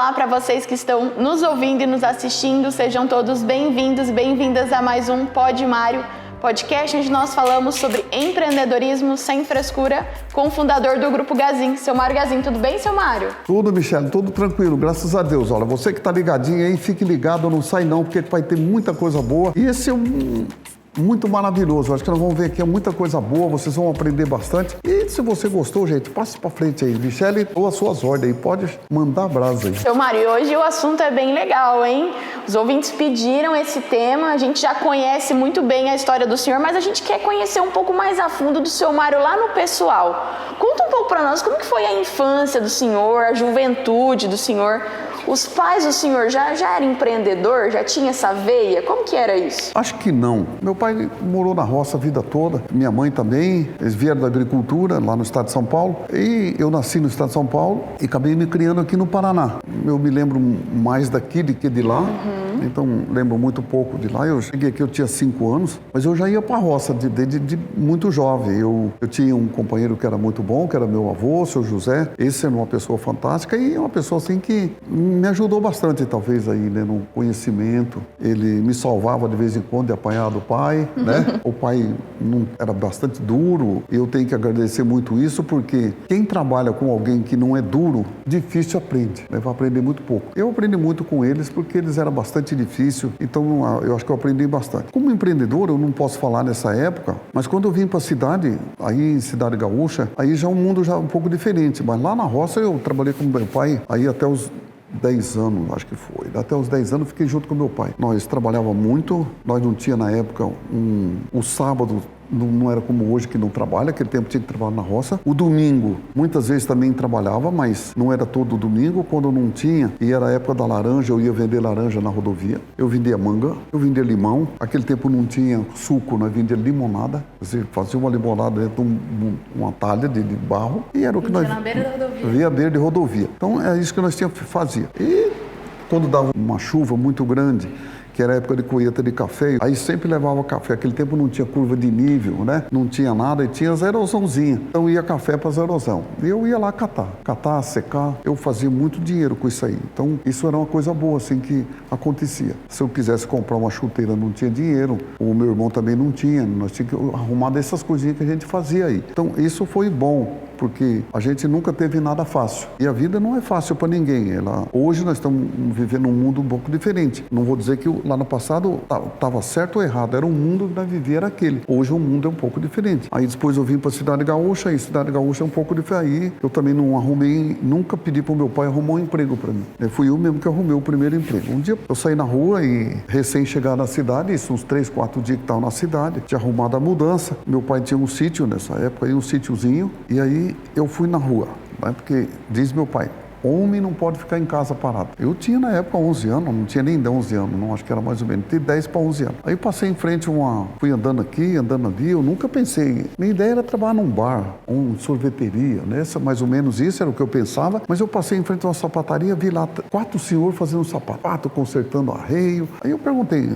Olá para vocês que estão nos ouvindo e nos assistindo, sejam todos bem-vindos, bem-vindas a mais um Pod Mário, podcast onde nós falamos sobre empreendedorismo sem frescura com o fundador do Grupo Gazin, seu Mário Gazin. Tudo bem, seu Mário? Tudo, Michele, tudo tranquilo, graças a Deus. Olha, você que tá ligadinho aí, fique ligado, não sai não, porque vai ter muita coisa boa. E esse é muito maravilhoso. Acho que nós vamos ver aqui muita coisa boa, vocês vão aprender bastante. E se você gostou, gente, passe pra frente aí. Michele, ou as suas ordens aí, pode mandar brasa aí. Seu Mário, hoje o assunto é bem legal, hein? Os ouvintes pediram esse tema, a gente já conhece muito bem a história do senhor, mas a gente quer conhecer um pouco mais a fundo do seu Mário lá no pessoal. Conta um pouco pra nós, como que foi a infância do senhor, a juventude do senhor? Os pais do senhor já era empreendedor? Já tinha essa veia? Como que era isso? Acho que não. Meu pai morou na roça a vida toda, minha mãe também. Eles vieram da agricultura lá no estado de São Paulo. E eu nasci no estado de São Paulo e acabei me criando aqui no Paraná. Eu me lembro mais daqui do que de lá. Então, lembro muito pouco de lá. Eu cheguei aqui, eu tinha 5 anos, mas eu já ia para a roça de muito jovem. Eu tinha um companheiro que era muito bom, que era meu avô, o seu José. Esse era uma pessoa fantástica e uma pessoa assim que me ajudou bastante, talvez, aí, né, no conhecimento. Ele me salvava de vez em quando de apanhar do pai, né? O pai era bastante duro. Eu tenho que agradecer muito isso, porque quem trabalha com alguém que não é duro, difícil aprende, né? Vai aprender muito pouco. Eu aprendi muito com eles, porque eles eram bastante difícil, então eu acho que eu aprendi bastante. Como empreendedor, eu não posso falar nessa época, mas quando eu vim para a cidade, aí em Cidade Gaúcha, aí já o mundo já é um pouco diferente, mas lá na roça eu trabalhei com meu pai, aí até os 10 anos, acho que foi. Até os 10 anos fiquei junto com meu pai. Nós trabalhávamos muito, nós não tinha na época o sábado. Não era como hoje que não trabalha, aquele tempo tinha que trabalhar na roça. O domingo, muitas vezes também trabalhava, mas não era todo domingo. Quando não tinha, e era a época da laranja, eu ia vender laranja na rodovia. Eu vendia manga, eu vendia limão. Aquele tempo não tinha suco, nós vendia limonada. Você fazia uma limonada dentro de uma talha de barro. E era o que nós... na beira da rodovia. Via beira de rodovia. Então, é isso que nós fazia. E quando dava uma chuva muito grande, que era a época de colheita de café, aí sempre levava café. Aquele tempo não tinha curva de nível, né? Não tinha nada e tinha as erosãozinhas. Então ia café para as erosão. E eu ia lá catar, secar. Eu fazia muito dinheiro com isso aí. Então isso era uma coisa boa, assim, que acontecia. Se eu quisesse comprar uma chuteira, não tinha dinheiro. O meu irmão também não tinha. Nós tínhamos que arrumar dessas coisinhas que a gente fazia aí. Então isso foi bom, porque a gente nunca teve nada fácil. E a vida não é fácil para ninguém. Hoje nós estamos vivendo um mundo um pouco diferente. Não vou dizer que lá no passado estava certo ou errado. Era um mundo que nós vivíamos, era aquele. Hoje o mundo é um pouco diferente. Aí depois eu vim para Cidade Gaúcha, e Cidade Gaúcha é um pouco diferente. Aí eu também não arrumei, nunca pedi para o meu pai arrumar um emprego para mim. Fui eu mesmo que arrumei o primeiro emprego. Um dia eu saí na rua e recém-chegar na cidade, isso uns 3, 4 dias que estava na cidade, tinha arrumado a mudança. Meu pai tinha um sítio nessa época, um sítiozinho, e aí eu fui na rua, né? Porque diz meu pai, homem não pode ficar em casa parado. Eu tinha na época 11 anos, não tinha nem 11 anos, não, acho que era mais ou menos, tinha 10 para 11 anos. Aí eu passei em frente fui andando aqui, andando ali, eu nunca pensei, minha ideia era trabalhar num bar, sorveteria, né? Mais ou menos isso era o que eu pensava, mas eu passei em frente a uma sapataria, vi lá 4 senhores fazendo sapato, consertando arreio. Aí eu perguntei,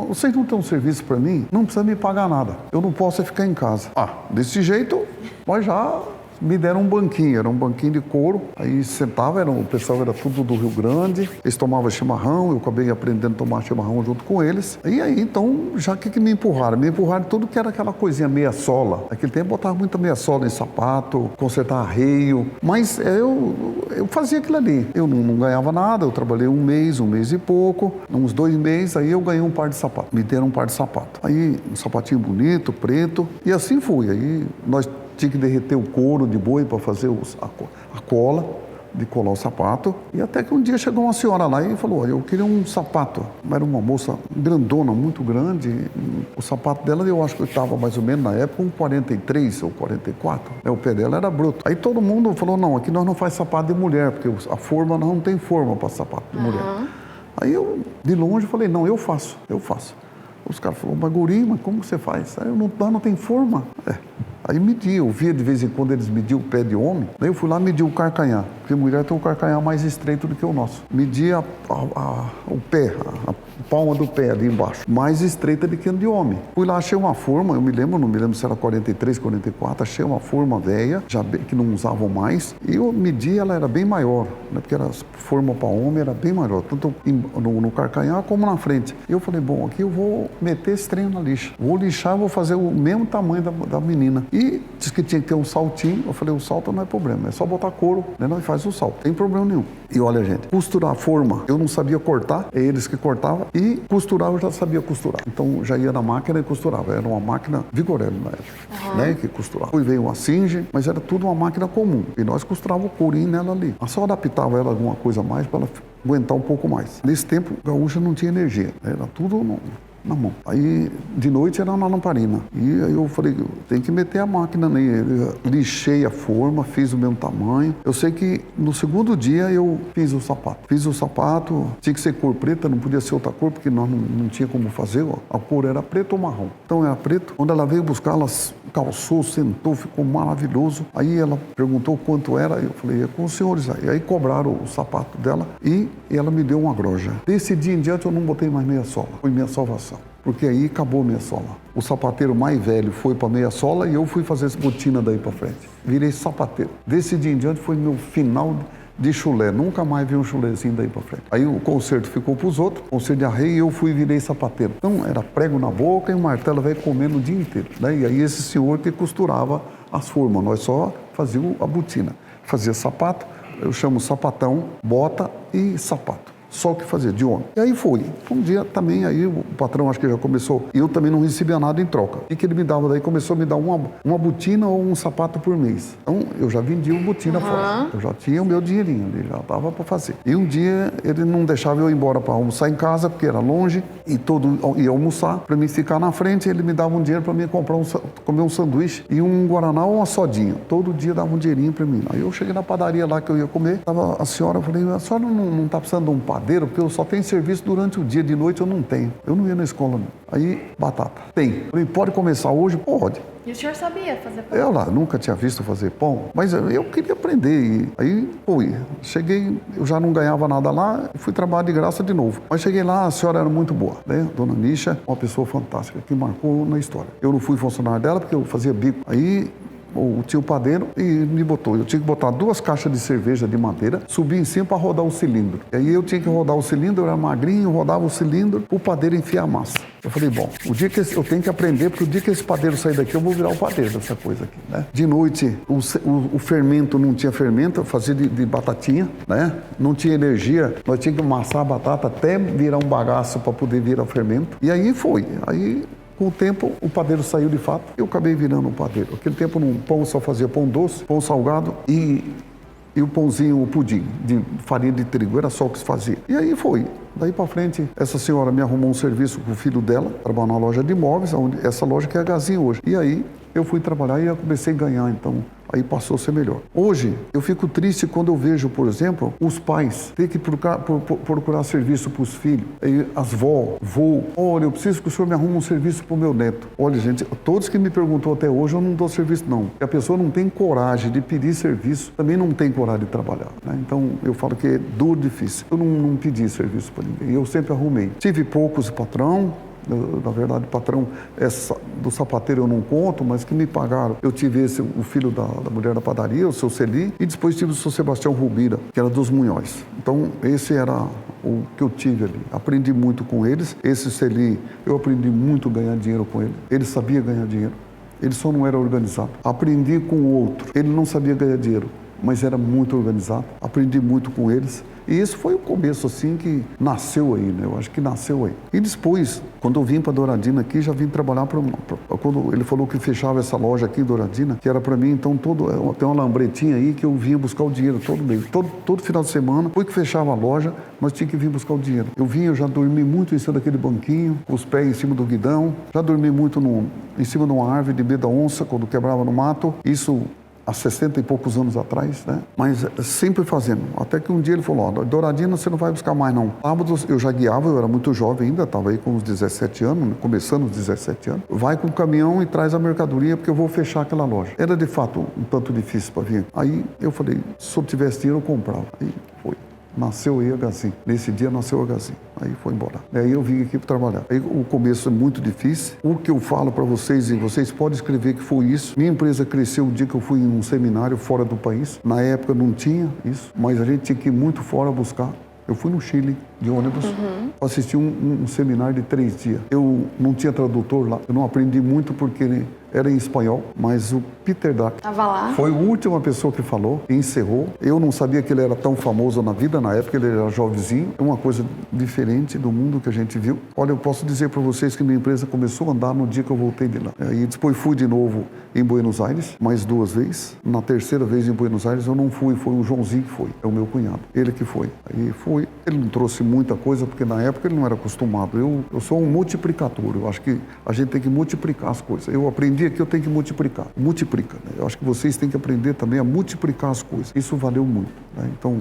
vocês não têm um serviço para mim? Não precisa me pagar nada, eu não posso ficar em casa. Desse jeito, mas já... me deram um banquinho, era um banquinho de couro, aí sentava, o pessoal era tudo do Rio Grande, eles tomavam chimarrão, eu acabei aprendendo a tomar chimarrão junto com eles, e aí então, já que me empurraram? Me empurraram tudo que era aquela coisinha meia sola, naquele tempo eu botava muita meia sola em sapato, consertar arreio, mas eu fazia aquilo ali, eu não ganhava nada, eu trabalhei um mês e pouco, uns 2 meses, aí eu ganhei um par de sapato, me deram um par de sapato, aí um sapatinho bonito, preto, e assim fui, aí nós tinha que derreter o couro de boi para fazer a cola, de colar o sapato. E até que um dia chegou uma senhora lá e falou, eu queria um sapato. Era uma moça grandona, muito grande. O sapato dela, eu acho que estava mais ou menos na época, um 43 ou 44. O pé dela era bruto. Aí todo mundo falou, não, aqui nós não faz sapato de mulher, porque a forma não tem forma para sapato de mulher. Aí eu, de longe, falei, não, eu faço. Os caras falaram, mas guri, mas como você faz? Aí eu não tem forma. Aí media, eu via de vez em quando eles mediam o pé de homem, daí eu fui lá medir o carcanhar, porque a mulher tem um carcanhar mais estreito do que o nosso. Media o pé, a palma do pé ali embaixo, mais estreita do que o de homem. Fui lá, achei uma forma, eu me lembro, não me lembro se era 43, 44, achei uma forma velha, que não usavam mais, e eu medi, ela era bem maior, né, porque era forma para homem, era bem maior, tanto no carcanhar como na frente. E eu falei, bom, aqui eu vou meter esse trem na lixa, vou lixar, vou fazer o mesmo tamanho da menina. E disse que tinha que ter um saltinho, eu falei, o salto não é problema, é só botar couro, né, nós faz o salto, não tem problema nenhum. E olha, gente, costurar a forma, eu não sabia cortar, é eles que cortavam, e costurar eu já sabia costurar. Então já ia na máquina e costurava, era uma máquina Vigorelli na época, né, que costurava. Depois veio uma Singe, mas era tudo uma máquina comum, e nós costurávamos o courinho nela ali. Eu só adaptava ela alguma coisa a mais para ela aguentar um pouco mais. Nesse tempo, gaúcha não tinha energia, era tudo na mão. Aí, de noite, era na lamparina. E aí eu falei, tem que meter a máquina nele. Lixei a forma, fiz o mesmo tamanho. Eu sei que no segundo dia eu fiz o sapato. Fiz o sapato, tinha que ser cor preta, não podia ser outra cor, porque nós não tinha como fazer. A cor era preto ou marrom. Então era preto. Quando ela veio buscar, ela calçou, sentou, ficou maravilhoso. Aí ela perguntou quanto era, eu falei, é com os senhores aí. Aí cobraram o sapato dela e ela me deu uma groja. Desse dia em diante eu não botei mais meia sola. Foi minha salvação. Porque aí acabou minha sola. O sapateiro mais velho foi para meia sola e eu fui fazer essa botina daí para frente. Virei sapateiro. Desse dia em diante foi meu final de chulé. Nunca mais vi um chulézinho daí para frente. Aí o concerto ficou para os outros, concerto de arreio, e eu fui e virei sapateiro. Então era prego na boca e o martelo veio comendo o dia inteiro. Né? E aí esse senhor que costurava as formas, nós só fazíamos a botina. Fazia sapato, eu chamo sapatão, bota e sapato. Só o que fazia, de homem. E aí foi. Um dia também, aí o patrão acho que já começou, e eu também não recebia nada em troca. O que ele me dava daí? Começou a me dar uma botina ou um sapato por mês. Então, eu já vendia uma botina fora. Eu já tinha o meu dinheirinho, ele já estava para fazer. E um dia, ele não deixava eu ir embora para almoçar em casa, porque era longe, e todo ia almoçar, para mim ficar na frente, ele me dava um dinheiro para mim comprar comer um sanduíche e um guaraná ou uma sodinha. Todo dia dava um dinheirinho para mim. Aí eu cheguei na padaria lá que eu ia comer, tava a senhora, eu falei, a senhora não está precisando de um padeiro? Porque eu só tenho serviço durante o dia, de noite eu não tenho. Eu não ia na escola, não. Aí, batata. Tem. Eu falei, pode começar hoje? Pode. E o senhor sabia fazer pão? Eu lá, nunca tinha visto fazer pão, mas eu queria aprender. E aí, fui. Cheguei, eu já não ganhava nada lá, fui trabalhar de graça de novo. Mas cheguei lá, a senhora era muito boa, né? Dona Nícia, uma pessoa fantástica, que marcou na história. Eu não fui funcionário dela, porque eu fazia bico. Aí, o tio padeiro e me botou. Eu tinha que botar 2 caixas de cerveja de madeira, subir em cima para rodar o cilindro. E aí eu tinha que rodar o cilindro, eu era magrinho, rodava o cilindro, o padeiro enfiar a massa. Eu falei, bom, o dia que eu tenho que aprender, porque o dia que esse padeiro sair daqui, eu vou virar o padeiro dessa coisa aqui, né? De noite, o fermento não tinha fermento, eu fazia de batatinha, né? Não tinha energia, nós tínhamos que amassar a batata até virar um bagaço para poder virar o fermento. E aí foi. Aí, com o tempo, o padeiro saiu de fato e eu acabei virando um padeiro. Naquele tempo, no pão só fazia pão doce, pão salgado e o pãozinho, o pudim de farinha de trigo. Era só o que se fazia. E aí foi. Daí para frente, essa senhora me arrumou um serviço com o filho dela, trabalhar numa loja de imóveis, onde essa loja que é a Gazinho hoje. E aí eu fui trabalhar e eu comecei a ganhar, então aí passou a ser melhor. Hoje, eu fico triste quando eu vejo, por exemplo, os pais ter que procurar serviço para os filhos. Aí as vô, olha, eu preciso que o senhor me arrume um serviço para o meu neto. Olha, gente, todos que me perguntou até hoje, eu não dou serviço, não. A pessoa não tem coragem de pedir serviço, também não tem coragem de trabalhar, né? Então, eu falo que é duro, difícil. Eu não pedi serviço para ninguém, eu sempre arrumei. Tive poucos patrão. Na verdade, patrão do sapateiro eu não conto, mas que me pagaram. Eu tive o filho da mulher da padaria, o seu Celi, e depois tive o seu Sebastião Rubira, que era dos Munhóis. Então, esse era o que eu tive ali. Aprendi muito com eles. Esse Celi, eu aprendi muito a ganhar dinheiro com ele. Ele sabia ganhar dinheiro. Ele só não era organizado. Aprendi com o outro. Ele não sabia ganhar dinheiro, mas era muito organizado. Aprendi muito com eles. E esse foi o começo, assim, que nasceu aí, né? Eu acho que nasceu aí. E depois, quando eu vim para Douradina aqui, já vim trabalhar quando ele falou que fechava essa loja aqui em Douradina, que era para mim, então, tem uma lambretinha aí que eu vinha buscar o dinheiro todo mês. Todo final de semana, depois que fechava a loja, nós tínhamos que vir buscar o dinheiro. Eu já dormi muito em cima daquele banquinho, com os pés em cima do guidão. Já dormi muito em cima de uma árvore de meio da onça, quando quebrava no mato. Isso há 60 e poucos anos atrás, né? Mas sempre fazendo. Até que um dia ele falou, ó, Douradina você não vai buscar mais não. Sábados eu já guiava, eu era muito jovem ainda, estava aí com uns 17 anos, né? Começando os 17 anos. Vai com o caminhão e traz a mercadoria porque eu vou fechar aquela loja. Era de fato um tanto difícil para vir. Aí eu falei, se eu tivesse dinheiro eu comprava. Aí foi. Nasceu o IHZ. Nesse dia nasceu o IHZ. Aí foi embora. Aí eu vim aqui para trabalhar. Aí o começo é muito difícil. O que eu falo para vocês, e vocês podem escrever que foi isso. Minha empresa cresceu o dia que eu fui em um seminário fora do país. Na época não tinha isso, mas a gente tinha que ir muito fora buscar. Eu fui no Chile de ônibus, assisti um seminário de 3 dias. Eu não tinha tradutor lá, eu não aprendi muito porque era em espanhol, mas o Peter Drucker foi a última pessoa que falou e encerrou. Eu não sabia que ele era tão famoso na vida, na época ele era jovenzinho. É uma coisa diferente do mundo que a gente viu. Olha, eu posso dizer para vocês que minha empresa começou a andar no dia que eu voltei de lá. E depois fui de novo em Buenos Aires, mais 2 vezes. Na terceira vez em Buenos Aires eu não fui, foi o Joãozinho que foi, é o meu cunhado, ele que foi. Aí foi, ele não trouxe muita coisa, porque na época ele não era acostumado. Eu sou um multiplicador, eu acho que a gente tem que multiplicar as coisas. Eu aprendi aqui, eu tenho que multiplicar. Multiplica, né? Eu acho que vocês têm que aprender também a multiplicar as coisas. Isso valeu muito, né? Então,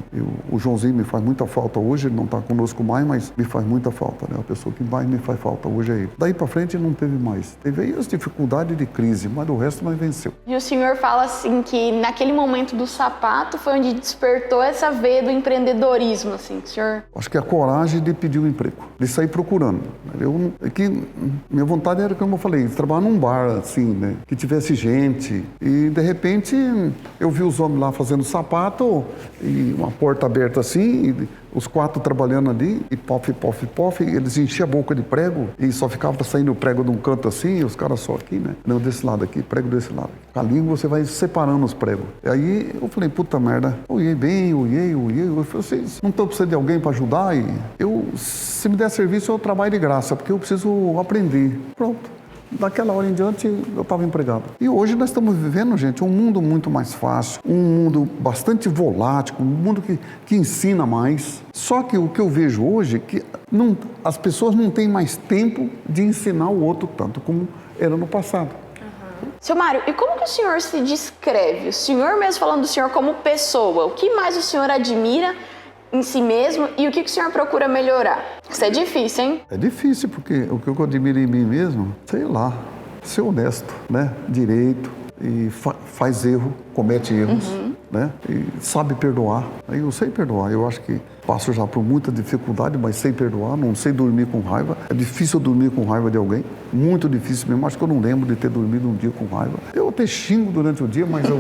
o Joãozinho me faz muita falta hoje, ele não está conosco mais, mas me faz muita falta, né? A pessoa que mais me faz falta hoje é ele. Daí para frente não teve mais. Teve aí as dificuldades de crise, mas o resto nós venceu. E o senhor fala assim que naquele momento do sapato foi onde despertou essa veia do empreendedorismo, assim, senhor? Acho que a coragem de pedir um emprego, de sair procurando. Minha vontade era, como eu falei, de trabalhar num bar, assim, né? Que tivesse gente. E, de repente, eu vi os homens lá fazendo sapato e uma porta aberta assim, e os 4 trabalhando ali, e pof, eles enchiam a boca de prego e só ficava saindo prego de um canto assim, e os caras só aqui, né? Não, desse lado aqui, prego desse lado. Com a língua você vai separando os pregos. E aí eu falei, puta merda, olhei bem. Eu falei, vocês não estão precisando de alguém para ajudar? E se me der serviço, eu trabalho de graça, porque eu preciso aprender. Pronto. Daquela hora em diante, eu estava empregado. E hoje nós estamos vivendo, gente, um mundo muito mais fácil, um mundo bastante volátil, um mundo que ensina mais. Só que o que eu vejo hoje é que as pessoas não têm mais tempo de ensinar o outro tanto como era no passado. Seu Mário, e como que o senhor se descreve? O senhor mesmo falando do senhor como pessoa, o que mais o senhor admira em si mesmo e o que o senhor procura melhorar? Isso é difícil, hein? É difícil, porque o que eu admiro em mim mesmo, sei lá, ser honesto, né? Direito, e faz erro, comete erros, né? E sabe perdoar. Aí eu sei perdoar, eu acho que passo já por muita dificuldade, mas sei perdoar, não sei dormir com raiva. É difícil dormir com raiva de alguém, muito difícil mesmo. Acho que eu não lembro de ter dormido um dia com raiva. Eu até xingo durante o dia, mas a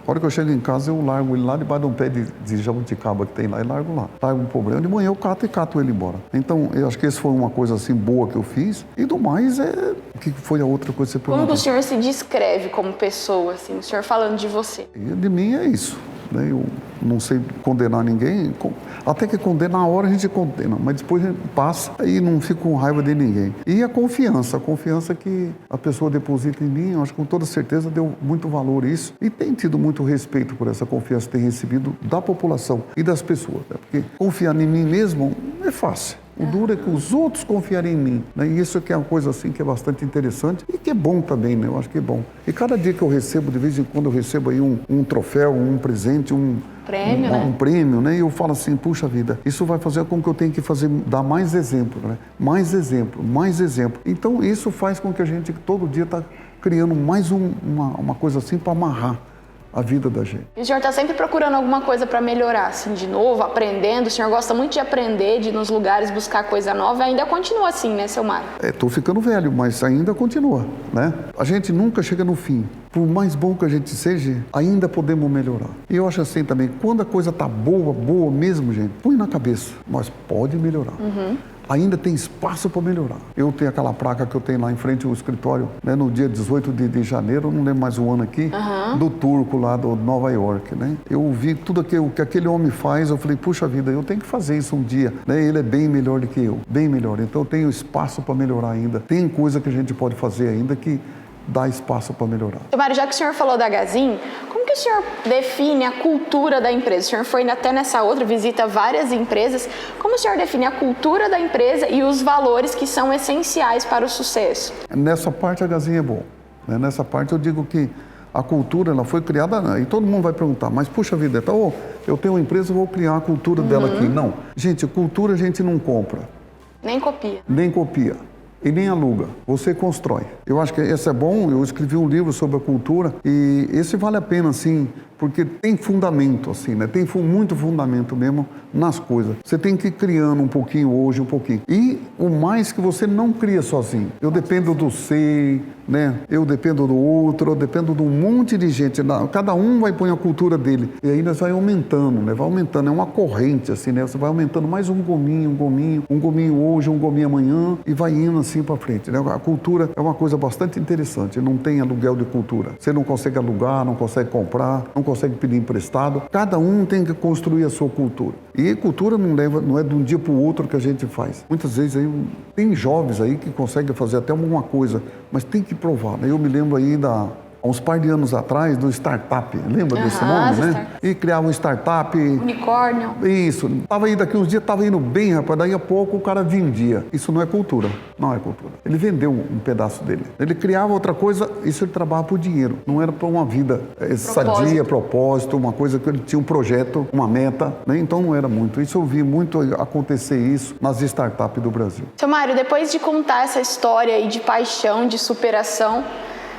hora que eu chego em casa, eu largo ele lá debaixo de um pé de jabuticaba que tem lá e largo lá. Largo um problema, de manhã eu cato ele embora. Então, eu acho que isso foi uma coisa assim boa que eu fiz. E do mais, o que foi a outra coisa que você perguntou? Como o senhor se descreve como pessoa, assim, o senhor falando de você? E de mim é isso, né? Eu não sei condenar ninguém, até que condena, na hora a gente condena, mas depois a gente passa e não fica com raiva de ninguém. E a confiança que a pessoa deposita em mim, eu acho que com toda certeza deu muito valor a isso e tem tido muito respeito por essa confiança que tem recebido da população e das pessoas, né? Porque confiar em mim mesmo não é fácil. O duro é que os outros confiarem em mim, né? E isso que é uma coisa assim que é bastante interessante e que é bom também, né? Eu acho que é bom. E cada dia que eu recebo, de vez em quando eu recebo aí um troféu, um presente, prêmio, né? Um prêmio, né? E eu falo assim, puxa vida, isso vai fazer com que eu tenha que dar mais exemplo, né? Mais exemplo. Então isso faz com que a gente todo dia está criando mais uma coisa assim para amarrar a vida da gente. E o senhor está sempre procurando alguma coisa para melhorar, assim, de novo, aprendendo? O senhor gosta muito de aprender, de ir nos lugares buscar coisa nova, ainda continua assim, né, seu Mário? Estou ficando velho, mas ainda continua, né? A gente nunca chega no fim. Por mais bom que a gente seja, ainda podemos melhorar. E eu acho assim também, quando a coisa tá boa mesmo, gente, põe na cabeça, mas pode melhorar. Ainda tem espaço para melhorar. Eu tenho aquela placa que eu tenho lá em frente ao escritório, né, no dia 18 de janeiro, não lembro mais o ano aqui, do Turco lá do Nova York, né? Eu vi tudo aquilo que aquele homem faz, eu falei, puxa vida, eu tenho que fazer isso um dia, né? Ele é bem melhor do que eu, bem melhor. Então eu tenho espaço para melhorar ainda. Tem coisa que a gente pode fazer ainda que dá espaço para melhorar. Seu Mário, já que o senhor falou da Gazin, como que o senhor define a cultura da empresa? O senhor foi até nessa outra, visita várias empresas. Como o senhor define a cultura da empresa e os valores que são essenciais para o sucesso? Nessa parte a Gazin é bom. Né? Nessa parte eu digo que A cultura, ela foi criada, e todo mundo vai perguntar, mas puxa vida, eu tenho uma empresa, eu vou criar a cultura dela aqui. Não. Gente, cultura a gente não compra. Nem copia. Nem copia. E nem aluga, você constrói. Eu acho que esse é bom, eu escrevi um livro sobre a cultura e esse vale a pena, assim, porque tem fundamento, assim, né? Tem muito fundamento mesmo nas coisas. Você tem que ir criando um pouquinho hoje, um pouquinho. E o mais que você não cria sozinho. Eu dependo do SEI, né? Eu dependo do outro, eu dependo de um monte de gente. Cada um vai pôr a cultura dele. E aí nós vai aumentando, né? Vai aumentando, é uma corrente, assim, né? Você vai aumentando mais um gominho hoje, um gominho amanhã e vai indo assim para frente, né? A cultura é uma coisa bastante interessante. Não tem aluguel de cultura. Você não consegue alugar, não consegue comprar, não consegue pedir emprestado. Cada um tem que construir a sua cultura. E cultura não é de um dia para o outro que a gente faz. Muitas vezes aí, tem jovens aí que conseguem fazer até alguma coisa, mas tem que provar, né? Eu me lembro aí há uns par de anos atrás, do startup, lembra desse nome, né? E criava um startup. Unicórnio. Isso. Tava aí daqui uns dias, tava indo bem, rapaz, daí a pouco o cara vendia. Isso não é cultura. Não é cultura. Ele vendeu um pedaço dele. Ele criava outra coisa, isso ele trabalhava por dinheiro. Não era para uma vida sadia, propósito, uma coisa que ele tinha um projeto, uma meta, né? Então não era muito. Isso eu vi muito acontecer isso nas startups do Brasil. Seu Mário, depois de contar essa história aí de paixão, de superação,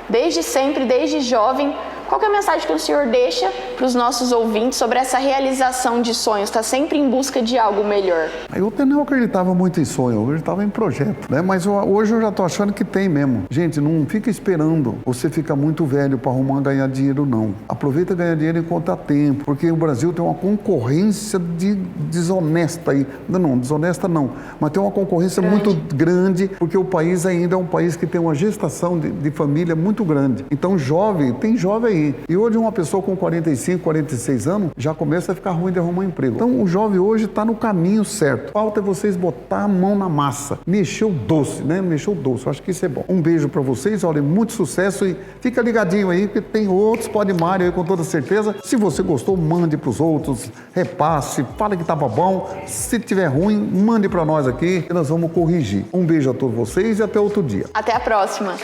desde sempre, desde jovem, qual que é a mensagem que o senhor deixa para os nossos ouvintes sobre essa realização de sonhos? Está sempre em busca de algo melhor. Eu até não acreditava muito em sonho, eu acreditava em projeto, né? Mas hoje eu já estou achando que tem mesmo. Gente, não fica esperando você ficar muito velho para arrumar ganhar dinheiro, não. Aproveita ganhar dinheiro enquanto há tempo, porque o Brasil tem uma concorrência desonesta aí. Não, desonesta não, mas tem uma concorrência muito grande, porque o país ainda é um país que tem uma gestação de família muito grande. Então, tem jovem aí. E hoje uma pessoa com 45, 46 anos já começa a ficar ruim de arrumar um emprego. Então o jovem hoje está no caminho certo. Falta vocês botar a mão na massa. Mexer o doce, né? Mexer o doce. Eu acho que isso é bom. Um beijo para vocês, olha, muito sucesso e fica ligadinho aí, porque tem outros Podmário aí com toda certeza. Se você gostou, mande para os outros, repasse, fale que estava bom. Se tiver ruim, mande para nós aqui e nós vamos corrigir. Um beijo a todos vocês e até outro dia. Até a próxima.